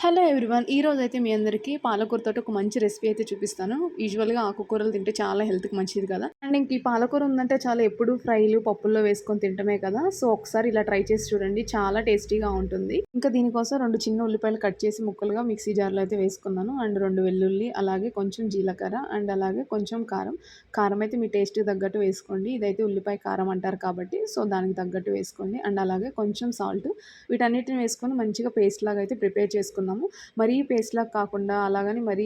Hello everyone. ఈరోజైతే మీ అందరికీ పాలకూరతోటి ఒక మంచి రెసిపీ అయితే చూపిస్తాను. యూజువల్‌గా ఆకుకూరలు తింటే చాలా హెల్త్‌కి మంచిది కదా! అండ్ ఇంక ఈ పాలకూర ఉందంటే చాలా ఎప్పుడు ఫ్రైలు, పప్పుల్లో వేసుకొని తింటమే కదా! సో, ఒకసారి ఇలా ట్రై చేసి చూడండి. చాలా టేస్టీగా ఉంటుంది. ఇంకా దీనికోసం 2 చిన్న ఉల్లిపాయలు కట్ చేసి ముక్కలుగా మిక్సీ జార్‌లో అయితే వేసుకున్నాను. అండ్ 2 వెల్లుల్లి, అలాగే కొంచెం జీలకర్ర అండ్ అలాగే కొంచెం కారం. కారం అయితే మీ టేస్ట్‌కి తగ్గట్టు వేసుకోండి. ఇదైతే ఉల్లిపాయ కారం అంటారు కాబట్టి సో, దానికి తగ్గట్టు వేసుకోండి. అండ్ అలాగే కొంచెం సాల్ట్. వీటన్నిటిని వేసుకొని మంచిగా పేస్ట్ లాగా అయితే ప్రిపేర్ చేసుకుందాము. మరీ పేస్ట్‌లాగా కాకుండా అలాగని మరీ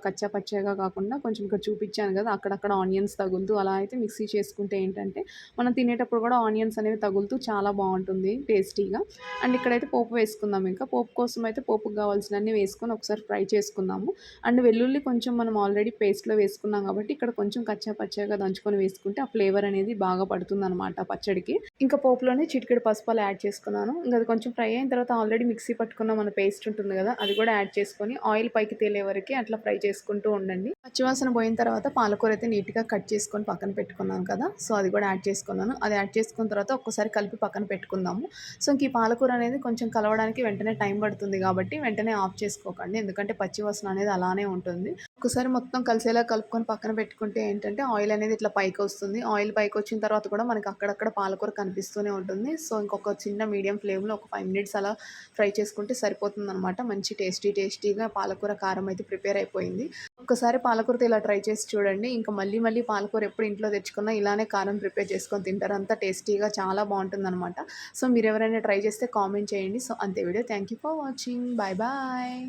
కచ్చా పచ్చాగా కాకుండా కొంచెం ఇక్కడ చూపించాను కదా! అక్కడక్కడ ఆనియన్స్ తగులుతూ అలా అయితే మిక్సీ చేసుకుంటే ఏంటంటే, మనం తినేటప్పుడు కూడా ఆనియన్స్ అనేవి తగులుతూ చాలా బావుంటుంది టేస్టీగా. అండ్ ఇక్కడైతే పోపు వేసుకుందాం ఇంకా. పోపు కోసం అయితే పోపుకు కావాల్సినన్ని వేసుకొని ఒకసారి ఫ్రై చేసుకుందాము. అండ్ వెల్లుల్లి కొంచెం మనం ఆల్రెడీ పేస్ట్‌లో వేసుకున్నాం కాబట్టి ఇక్కడ కొంచెం కచ్చా పచ్చాగా దంచుకొని వేసుకుంటే ఆ ఫ్లేవర్ అనేది బాగా పడుతుందనమాట పచ్చడికి. ఇంకా పోపులోనే చిటికెడు పసుపు అలా యాడ్ చేసుకున్నాను. ఇంక అది కొంచెం ఫ్రై అయిన తర్వాత ఆల్రెడీ మిక్సీ పట్టుకున్న మన పేస్ట్ ఉంటుంది కదా! అది కూడా యాడ్ చేసుకొని ఆయిల్ పైకి తేలే వరకి అట్లా ఫ్రై చేసుకుంటూ ఉండండి. పచ్చివాసన పోయిన తర్వాత పాలకూర అయితే నీట్‌గా కట్ చేసుకొని పక్కన పెట్టుకున్నాను కదా! సో, అది కూడా యాడ్ చేసుకున్నాను. అది యాడ్ చేసుకున్న తర్వాత ఒక్కసారి కలిపి పక్కన పెట్టుకుందాము. సో, ఇంక ఈ పాలకూర అనేది కొంచెం కలవడానికి వెంటనే టైం పడుతుంది కాబట్టి వెంటనే ఆఫ్ చేసుకోకండి. ఎందుకంటే పచ్చివాసన అనేది అలానే ఉంటుంది. ఒకసారి మొత్తం కలిసేలా కలుపుకొని పక్కన పెట్టుకుంటే ఏంటంటే ఆయిల్ అనేది ఇట్లా పైకొస్తుంది. ఆయిల్ పైకొచ్చిన తర్వాత కూడా మనకి అక్కడక్కడ పాలకూర కనిపిస్తూనే ఉంటుంది. సో, ఇంకొక చిన్న మీడియం ఫ్లేమ్‌లో ఒక 5 మినిట్స్ అలా ఫ్రై చేసుకుంటే సరిపోతుందనమాట. మంచి టేస్టీగా పాలకూర కారం అయితే ప్రిపేర్ అయిపోయింది. ఒక్కసారి పాలకూరతో ఇలా ట్రై చేసి చూడండి. ఇంకా మళ్ళీ మళ్ళీ పాలకూర ఎప్పుడు ఇంట్లో తెచ్చుకున్నా ఇలానే కారం ప్రిపేర్ చేసుకొని తింటారు. అంత టేస్టీగా చాలా బావుంటుందనమాట. సో, మీరెవరైనా ట్రై చేస్తే కామెంట్ చేయండి. సో, అంతే video. Thank you for watching. Bye bye.